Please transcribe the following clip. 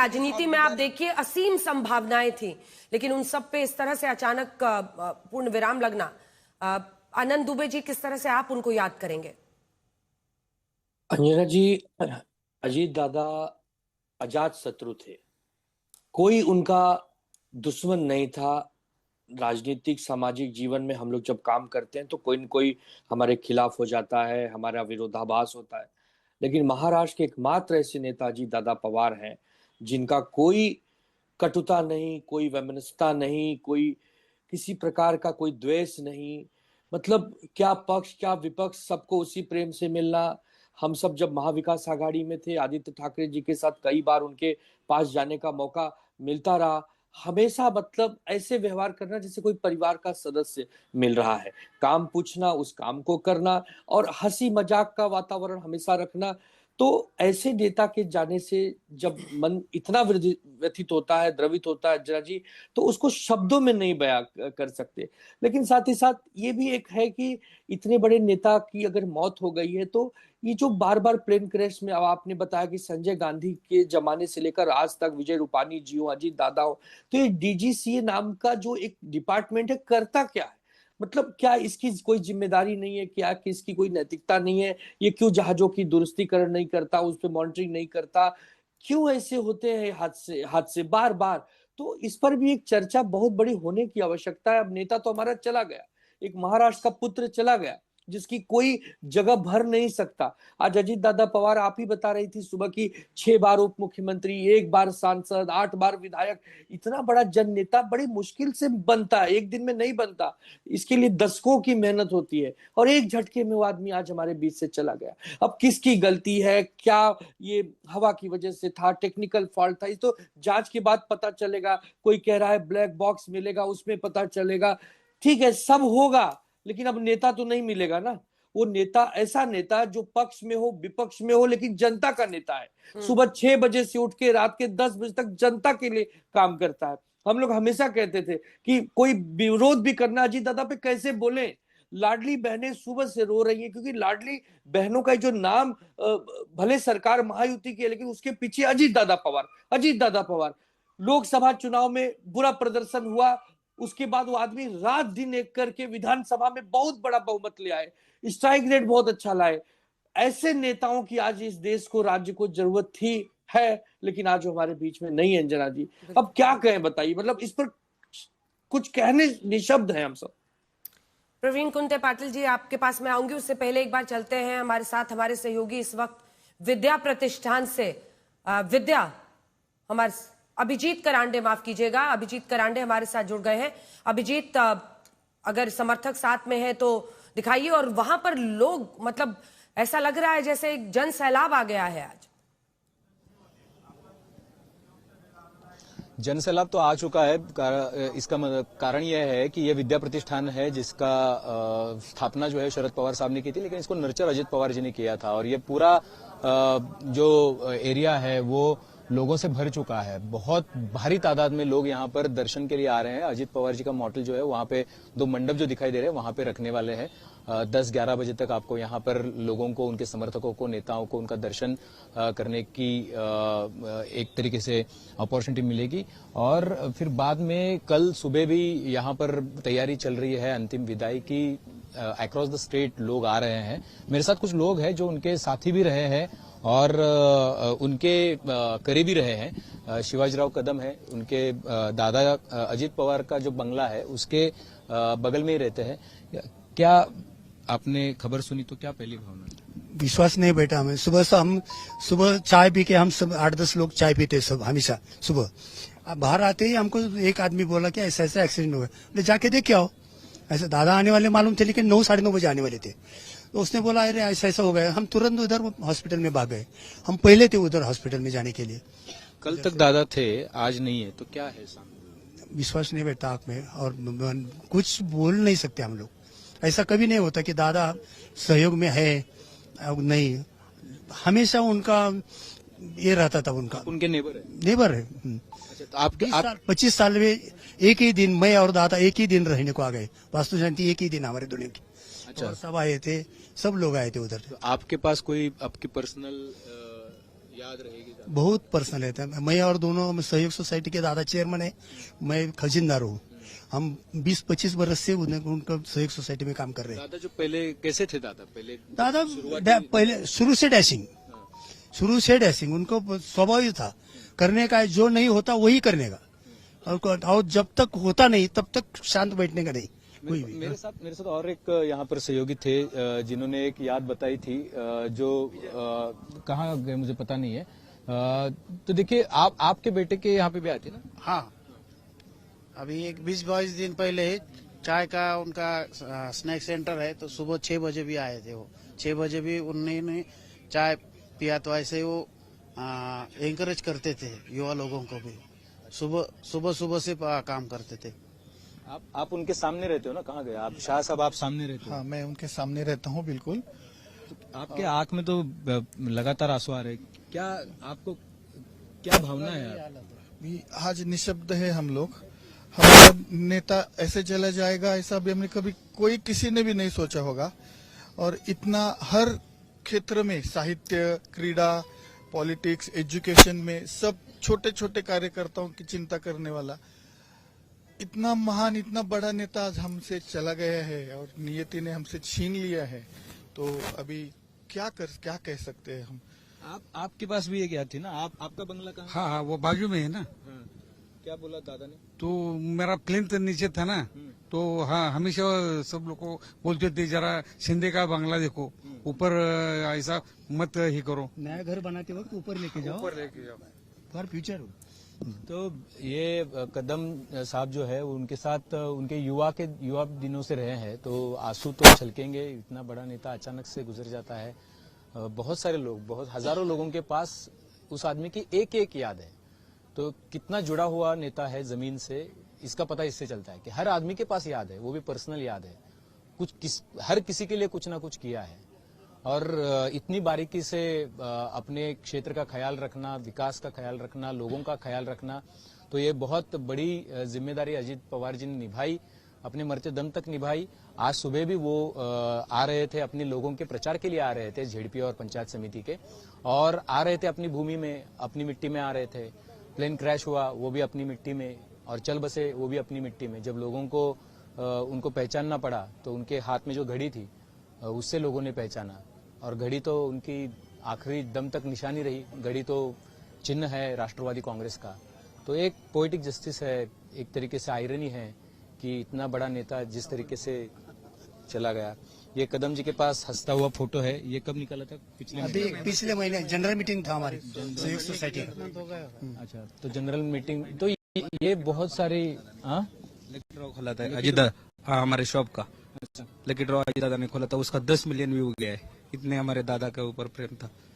राजनीति में आप देखिए असीम संभावनाएं थी, लेकिन उन सब पे इस तरह से अचानक पूर्ण विराम लगना। आनंद दुबे जी, किस तरह से आप उनको याद करेंगे? अंजना जी, अजीत दादा अजात शत्रु थे। कोई उनका दुश्मन नहीं था। राजनीतिक सामाजिक जीवन में हम लोग जब काम करते हैं तो कोई न कोई हमारे खिलाफ हो जाता है, हमारा विरोधाभास होता है। लेकिन महाराष्ट्र के एकमात्र ऐसे नेता अजीत दादा पवार हैं जिनका कोई कटुता नहीं, कोई वैमनस्यता नहीं, कोई किसी प्रकार का कोई द्वेष नहीं। मतलब क्या पक्ष क्या विपक्ष, सबको उसी प्रेम से मिलना। हम सब जब महाविकास आघाड़ी में थे, आदित्य ठाकरे जी के साथ कई बार उनके पास जाने का मौका मिलता रहा। हमेशा मतलब ऐसे व्यवहार करना जैसे कोई परिवार का सदस्य मिल रहा है। काम पूछना, उस काम को करना और हंसी मजाक का वातावरण हमेशा रखना। तो ऐसे नेता के जाने से जब मन इतना व्यथित होता है, द्रवित होता है जरा जी, तो उसको शब्दों में नहीं बयां कर सकते। लेकिन साथ ही साथ ये भी एक है कि इतने बड़े नेता की अगर मौत हो गई है तो ये जो बार बार प्लेन क्रैश में, अब आपने बताया कि संजय गांधी के जमाने से लेकर आज तक विजय रूपानी जी हो, अजीत दादा हो, तो ये डीजीसीए नाम का जो एक डिपार्टमेंट है करता क्या है? मतलब क्या इसकी कोई जिम्मेदारी नहीं है? क्या कि इसकी कोई नैतिकता नहीं है? ये क्यों जहाजों की दुरुस्तीकरण नहीं करता, उस पर मॉनिटरिंग नहीं करता? क्यों ऐसे होते हैं हादसे बार बार? तो इस पर भी एक चर्चा बहुत बड़ी होने की आवश्यकता है। अब नेता तो हमारा चला गया, एक महाराष्ट्र का पुत्र चला गया जिसकी कोई जगह भर नहीं सकता। आज अजीत दादा पवार, आप ही बता रही थी सुबह की, 6 बार उप मुख्यमंत्री, 1 बार सांसद, 8 बार विधायक। इतना बड़ा जन नेता बड़ी मुश्किल से बनता है, एक दिन में नहीं बनता। इसके लिए दशकों की मेहनत होती है और एक झटके में वो आदमी आज हमारे बीच से चला गया। अब किसकी गलती है? क्या ये हवा की वजह से था, टेक्निकल फॉल्ट था? ये तो जांच के बाद पता चलेगा। कोई कह रहा है ब्लैक बॉक्स मिलेगा, उसमें पता चलेगा। ठीक है, सब होगा, लेकिन अब नेता तो नहीं मिलेगा ना। वो नेता, ऐसा नेता जो पक्ष में हो विपक्ष में हो, लेकिन जनता का नेता है। सुबह 6 बजे से उठ के रात के 10 बजे तक जनता के लिए काम करता है। हम लोग हमेशा कहते थे कि कोई विरोध भी करना, अजीत दादा पे कैसे बोले। लाडली बहनें सुबह से रो रही हैं क्योंकि लाडली बहनों का जो नाम, भले सरकार महायुति की है लेकिन उसके पीछे अजीत दादा पवार, अजीत दादा पवार। लोकसभा चुनाव में बुरा प्रदर्शन हुआ, उसके बाद वो आदमी रात दिन एक करके विधानसभा में बहुत बड़ा बहुमत ले आए, स्ट्राइक रेट बहुत अच्छा लाए। ऐसे नेताओं की आज इस देश को, राज्य को जरूरत थी, है, लेकिन आज हमारे बीच में नहीं है। अंजना जी, अब क्या कहें बताइए? मतलब इस पर कुछ कहने निशब्द हैं हम सब। प्रवीण कुंटे पाटिल जी, आपके पास मैं आऊंगी, उससे पहले एक बार चलते हैं हमारे साथ हमारे सहयोगी इस वक्त विद्या प्रतिष्ठान से। विद्या, हमारे अभिजीत करांडे, माफ कीजिएगा, अभिजीत करांडे हमारे साथ जुड़ गए हैं। अभिजीत, अगर समर्थक साथ में है तो दिखाइए। और वहां पर लोग, मतलब ऐसा लग रहा है जैसे एक जन सैलाब आ गया है आज। जन सैलाब तो आ चुका है। इसका कारण यह है कि यह विद्या प्रतिष्ठान है जिसका स्थापना जो है शरद पवार साहब ने की थी, लेकिन इसको नर्चर अजित पवार जी ने किया था। और ये पूरा जो एरिया है वो लोगों से भर चुका है। बहुत भारी तादाद में लोग यहाँ पर दर्शन के लिए आ रहे हैं। अजित पवार जी का मॉडल जो है वहाँ पे 2 मंडप जो दिखाई दे रहे हैं वहाँ पे रखने वाले हैं। 10-11 बजे तक आपको यहाँ पर लोगों को, उनके समर्थकों को, नेताओं को उनका दर्शन करने की एक तरीके से अपॉर्चुनिटी मिलेगी। और फिर बाद में कल सुबह भी यहाँ पर तैयारी चल रही है अंतिम विदाई की। अक्रॉस द स्टेट लोग आ रहे हैं। मेरे साथ कुछ लोग हैं जो उनके साथी भी रहे हैं और उनके करीबी रहे हैं। शिवाजीराव कदम है, उनके दादा अजित पवार का जो बंगला है उसके बगल में ही रहते हैं। क्या आपने खबर सुनी तो क्या पहली भावना? विश्वास नहीं बैठा हमें। सुबह चाय पी के हम सब 8-10 लोग चाय पीते सब हमेशा सुबह। बाहर आते ही हमको एक आदमी बोला कि ऐसा ऐसा एक्सीडेंट हो गया, जाके देख के आओ। ऐसे दादा आने वाले मालूम थे, लेकिन 9-9:30 बजे आने वाले थे। तो उसने बोला अरे ऐसा ऐसा हो गया। हम तुरंत उधर हॉस्पिटल में भाग गए। हम पहले थे उधर हॉस्पिटल में जाने के लिए। कल तक दादा थे, आज नहीं है, तो क्या है सामने? विश्वास नहीं बैठता आंख में और कुछ बोल नहीं सकते हम लोग। ऐसा कभी नहीं होता कि दादा सहयोग में है, नहीं। हमेशा उनका ये रहता था। उनके नेबर है। अच्छा, तो आपके 25 साल में एक ही दिन मैं और दादा एक ही दिन रहने को आ गए। वास्तु शांति एक ही दिन हमारे दुनिया की। अच्छा, सब आए थे, सब लोग आए थे उधर। तो आपके पास कोई आपकी पर्सनल याद रहेगी? बहुत पर्सनल है। मैं और दोनों सहयोग सोसाइटी के दादा चेयरमैन है, मैं खजीनदार हूँ। हम 20-25 वर्ष से उनका सहयोग सोसाइटी में काम कर रहे हैं। दादा जो पहले कैसे थे दादा? दादा पहले शुरू से डैशिंग उनको स्वभाव ही था करने का, जो नहीं होता वही करने का, और जब तक होता नहीं तब तक शांत बैठने का नहीं कोई भी। मेरे साथ और एक यहाँ पर सहयोगी थे जिन्होंने एक याद बताई थी, जो कहाँ गए मुझे पता नहीं है। तो देखिए, आपके बेटे के यहाँ पे भी आते ना? हाँ, अभी एक 20-22 दिन पहले चाय का उनका स्नैक सेंटर है, तो सुबह 6 बजे भी आए थे। वो 6 बजे भी उन्होंने चाय पिया, तो ऐसे वो एंकरेज करते थे युवा लोगों को भी। सुबह से काम करते थे। आप उनके सामने रहते हो ना? कहाँ गए आप? शाह साहब आप सामने रहते हो? हाँ, मैं उनके सामने रहता हूँ बिल्कुल। आपके आंख में तो लगातार आंसू आ रहे, क्या आपको क्या भावना है? भी आज निशब्द है हम लोग। हमारा नेता ऐसे चला जाएगा ऐसा भी हमने कभी किसी ने भी नहीं सोचा होगा। और इतना हर क्षेत्र में, साहित्य, क्रीड़ा, पॉलिटिक्स, एजुकेशन में सब छोटे छोटे कार्यकर्ताओं की चिंता करने वाला इतना महान, इतना बड़ा नेता आज हमसे चला गया है और नियति ने हमसे छीन लिया है। तो अभी क्या कह सकते हैं हम? आपके पास भी एक याद थी ना? आपका बंगला कहाँ? हाँ, वो बाजू में है ना। क्या बोला दादा ने? तो मेरा प्लेन तो नीचे था ना, तो हाँ, हमेशा सब लोग को बोलते थे जरा शिंदे का बंगला देखो, ऊपर ऐसा मत ही करो, नया घर बनाते वक्त ऊपर लेके जाओ फॉर फ्यूचर। तो ये कदम साहब जो है उनके साथ उनके युवा दिनों से रहे हैं, तो आंसू तो छलकेंगे। इतना बड़ा नेता अचानक से गुजर जाता है। बहुत सारे लोग, बहुत हजारों लोगों के पास उस आदमी की एक एक याद है। तो कितना जुड़ा हुआ नेता है जमीन से, इसका पता इससे चलता है कि हर आदमी के पास याद है, वो भी पर्सनल याद है। हर किसी के लिए कुछ ना कुछ किया है, और इतनी बारीकी से अपने क्षेत्र का ख्याल रखना, विकास का ख्याल रखना, लोगों का ख्याल रखना, तो ये बहुत बड़ी जिम्मेदारी अजीत पवार जी ने निभाई, अपने मरते दम तक निभाई। आज सुबह भी वो आ रहे थे, अपने लोगों के प्रचार के लिए आ रहे थे, झेडपी और पंचायत समिति के, और आ रहे थे अपनी भूमि में, अपनी मिट्टी में आ रहे थे। प्लेन क्रैश हुआ वो भी अपनी मिट्टी में, और चल बसे वो भी अपनी मिट्टी में। जब लोगों को उनको पहचानना पड़ा तो उनके हाथ में जो घड़ी थी उससे लोगों ने पहचाना, और घड़ी तो उनकी आखिरी दम तक निशानी रही। घड़ी तो चिन्ह है राष्ट्रवादी कांग्रेस का। तो एक पोएटिक जस्टिस है, एक तरीके से आयरनी है कि इतना बड़ा नेता जिस तरीके से चला गया। ये कदम जी के पास हंसता हुआ फोटो है, ये कब निकाला था? पिछले महीने जनरल मीटिंग था हमारी सहयोग सोसाइटी का। अच्छा, तो जनरल मीटिंग, तो ये बहुत सारी लकी ड्रॉ खोला था अजीत दादा, हाँ, हमारे शॉप का लकी ड्रॉ अजीत दादा ने खोला था, उसका 10 मिलियन व्यू गया है। इतने हमारे दादा के ऊपर प्रेम था।